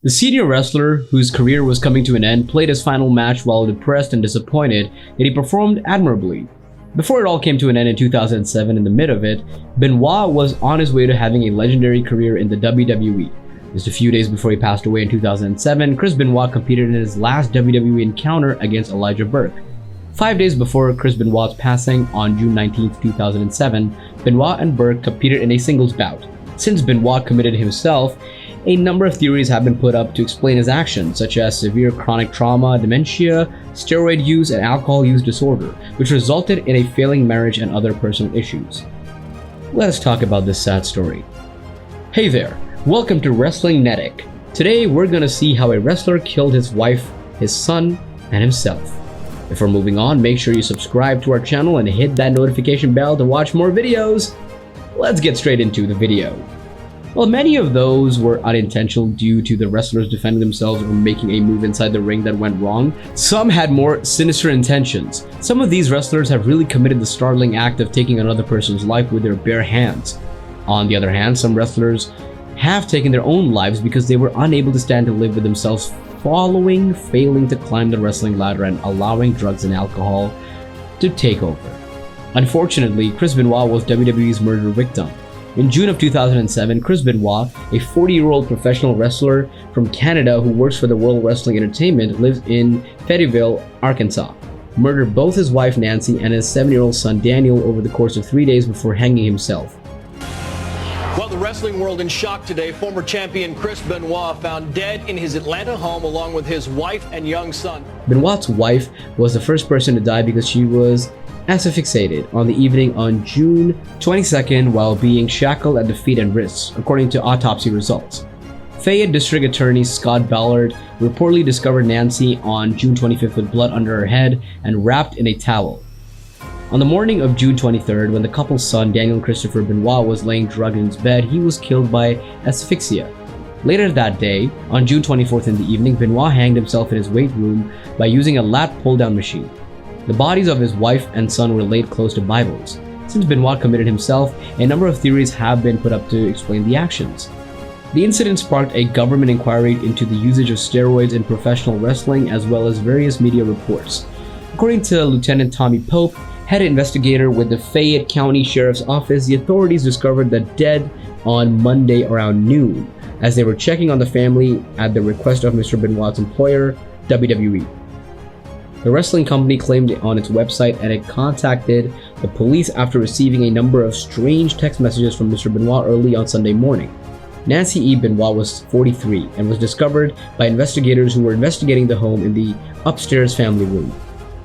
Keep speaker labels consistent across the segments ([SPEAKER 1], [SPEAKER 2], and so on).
[SPEAKER 1] The senior wrestler, whose career was coming to an end, played his final match while depressed and disappointed, yet he performed admirably. Before it all came to an end in 2007, in the mid of it, Benoit was on his way to having a legendary career in the WWE. Just a few days before he passed away in 2007, Chris Benoit competed in his last WWE encounter against Elijah Burke. 5 days before Chris Benoit's passing on June 19, 2007, Benoit and Burke competed in a singles bout. Since Benoit committed himself, a number of theories have been put up to explain his actions, such as severe chronic trauma, dementia, steroid use, and alcohol use disorder, which resulted in a failing marriage and other personal issues. Let us talk about this sad story. Hey there, welcome to Wrestling Netic. Today we're gonna see how a wrestler killed his wife, his son, and himself. Before moving on, make sure you subscribe to our channel and hit that notification bell to watch more videos. Let's get straight into the video. While many of those were unintentional due to the wrestlers defending themselves or making a move inside the ring that went wrong, some had more sinister intentions. Some of these wrestlers have really committed the startling act of taking another person's life with their bare hands. On the other hand, some wrestlers have taken their own lives because they were unable to stand to live with themselves following failing to climb the wrestling ladder and allowing drugs and alcohol to take over. Unfortunately, Chris Benoit was WWE's murder victim. In June of 2007, Chris Benoit, a 40-year-old professional wrestler from Canada who works for the World Wrestling Entertainment, lives in Fayetteville, Arkansas, murdered both his wife Nancy and his 7-year-old son Daniel over the course of 3 days before hanging himself.
[SPEAKER 2] Well, the wrestling world in shock today. Former champion Chris Benoit found dead in his Atlanta home along with his wife and young son.
[SPEAKER 1] Benoit's wife was the first person to die because she was asphyxiated on the evening on June 22nd while being shackled at the feet and wrists, according to autopsy results. Fayette District Attorney Scott Ballard reportedly discovered Nancy on June 25th with blood under her head and wrapped in a towel. On the morning of June 23rd, when the couple's son Daniel Christopher Benoit was laying drugged in his bed, he was killed by asphyxia. Later that day, on June 24th in the evening, Benoit hanged himself in his weight room by using a lat pull-down machine. The bodies of his wife and son were laid close to Bibles. Since Benoit committed himself, a number of theories have been put up to explain the actions. The incident sparked a government inquiry into the usage of steroids in professional wrestling, as well as various media reports. According to Lieutenant Tommy Pope, head investigator with the Fayette County Sheriff's Office, the authorities discovered the dead on Monday around noon, as they were checking on the family at the request of Mr. Benoit's employer, WWE. The wrestling company claimed it on its website, and it contacted the police after receiving a number of strange text messages from Mr. Benoit early on Sunday morning. Nancy E. Benoit was 43 and was discovered by investigators who were investigating the home in the upstairs family room.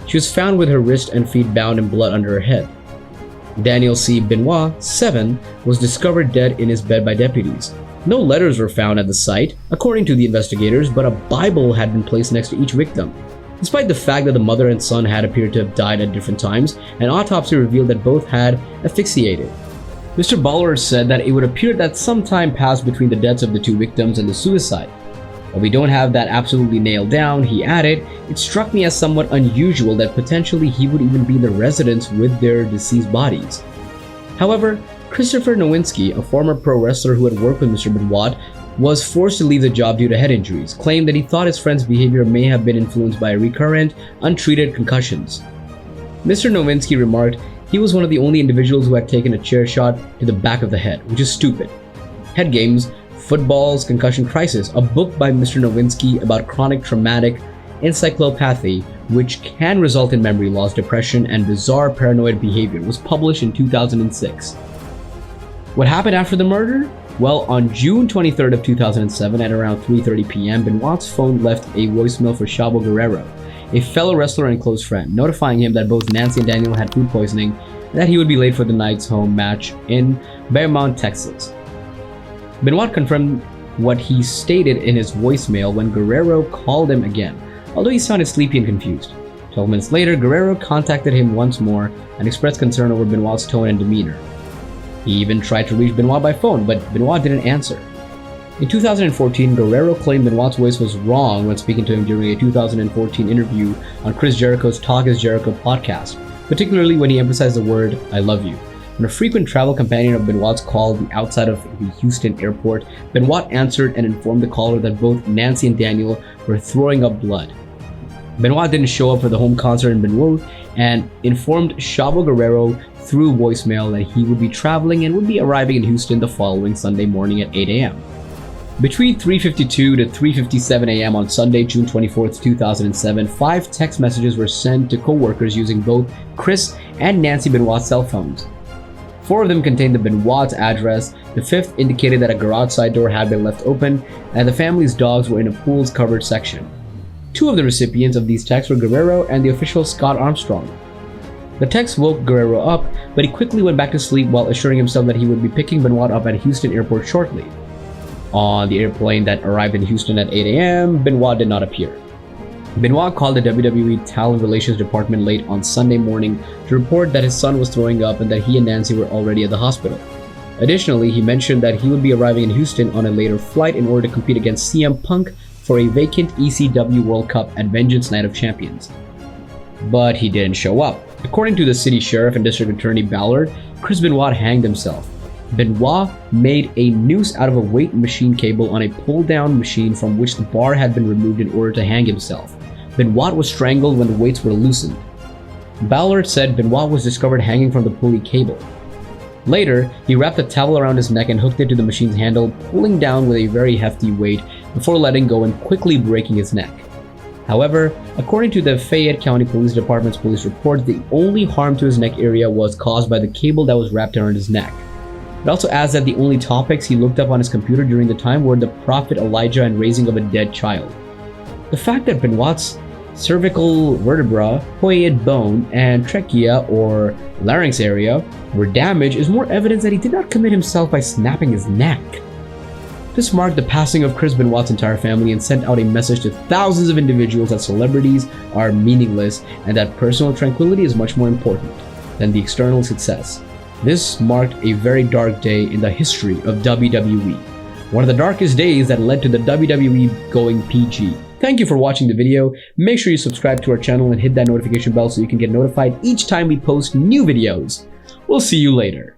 [SPEAKER 1] She was found with her wrist and feet bound in blood under her head. Daniel C. Benoit, 7, was discovered dead in his bed by deputies. No letters were found at the site, according to the investigators, but a Bible had been placed next to each victim. Despite the fact that the mother and son had appeared to have died at different times, an autopsy revealed that both had asphyxiated. Mr. Ballard said that it would appear that some time passed between the deaths of the two victims and the suicide. While we don't have that absolutely nailed down, he added, it struck me as somewhat unusual that potentially he would even be in the residence with their deceased bodies. However, Christopher Nowinski, a former pro wrestler who had worked with Mr. Benoit, was forced to leave the job due to head injuries, claimed that he thought his friend's behavior may have been influenced by recurrent, untreated concussions. Mr. Nowinski remarked he was one of the only individuals who had taken a chair shot to the back of the head, which is stupid. Head Games, Football's Concussion Crisis, a book by Mr. Nowinski about chronic traumatic encephalopathy, which can result in memory loss, depression, and bizarre paranoid behavior, was published in 2006. What happened after the murder? Well, on June 23rd of 2007 at around 3:30 p.m., Benoit's phone left a voicemail for Chavo Guerrero, a fellow wrestler and close friend, notifying him that both Nancy and Daniel had food poisoning and that he would be late for the night's home match in Beaumont, Texas. Benoit confirmed what he stated in his voicemail when Guerrero called him again, although he sounded sleepy and confused. 12 minutes later, Guerrero contacted him once more and expressed concern over Benoit's tone and demeanor. He even tried to reach Benoit by phone, but Benoit didn't answer. In 2014, Guerrero claimed Benoit's voice was wrong when speaking to him during a 2014 interview on Chris Jericho's Talk is Jericho podcast, particularly when he emphasized the word, I love you. When a frequent travel companion of Benoit's called the outside of the Houston airport, Benoit answered and informed the caller that both Nancy and Daniel were throwing up blood. Benoit didn't show up for the home concert in Benoit and informed Chavo Guerrero through voicemail that he would be traveling and would be arriving in Houston the following Sunday morning at 8 a.m. Between 3:52 to 3:57 a.m. on Sunday, June 24, 2007, 5 text messages were sent to co-workers using both Chris and Nancy Benoit's cell phones. 4 of them contained the Benoit's address, the 5th indicated that a garage side door had been left open, and the family's dogs were in a pool's covered section. 2 of the recipients of these texts were Guerrero and the official Scott Armstrong. The text woke Guerrero up, but he quickly went back to sleep while assuring himself that he would be picking Benoit up at Houston Airport shortly. On the airplane that arrived in Houston at 8 a.m., Benoit did not appear. Benoit called the WWE Talent Relations Department late on Sunday morning to report that his son was throwing up and that he and Nancy were already at the hospital. Additionally, he mentioned that he would be arriving in Houston on a later flight in order to compete against CM Punk for a vacant ECW World Cup at Vengeance Night of Champions. But he didn't show up. According to the city sheriff and district attorney Ballard, Chris Benoit hanged himself. Benoit made a noose out of a weight machine cable on a pull-down machine from which the bar had been removed in order to hang himself. Benoit was strangled when the weights were loosened. Ballard said Benoit was discovered hanging from the pulley cable. Later, he wrapped a towel around his neck and hooked it to the machine's handle, pulling down with a very hefty weight before letting go and quickly breaking his neck. However, according to the Fayette County Police Department's police report, the only harm to his neck area was caused by the cable that was wrapped around his neck. It also adds that the only topics he looked up on his computer during the time were the prophet Elijah and raising of a dead child. The fact that Benoit's cervical vertebra, hyoid bone, and trachea or larynx area were damaged is more evidence that he did not commit himself by snapping his neck. This marked the passing of Chris Benoit's entire family and sent out a message to thousands of individuals that celebrities are meaningless and that personal tranquility is much more important than the external success. This marked a very dark day in the history of WWE. One of the darkest days that led to the WWE going PG. Thank you for watching the video. Make sure you subscribe to our channel and hit that notification bell so you can get notified each time we post new videos. We'll see you later.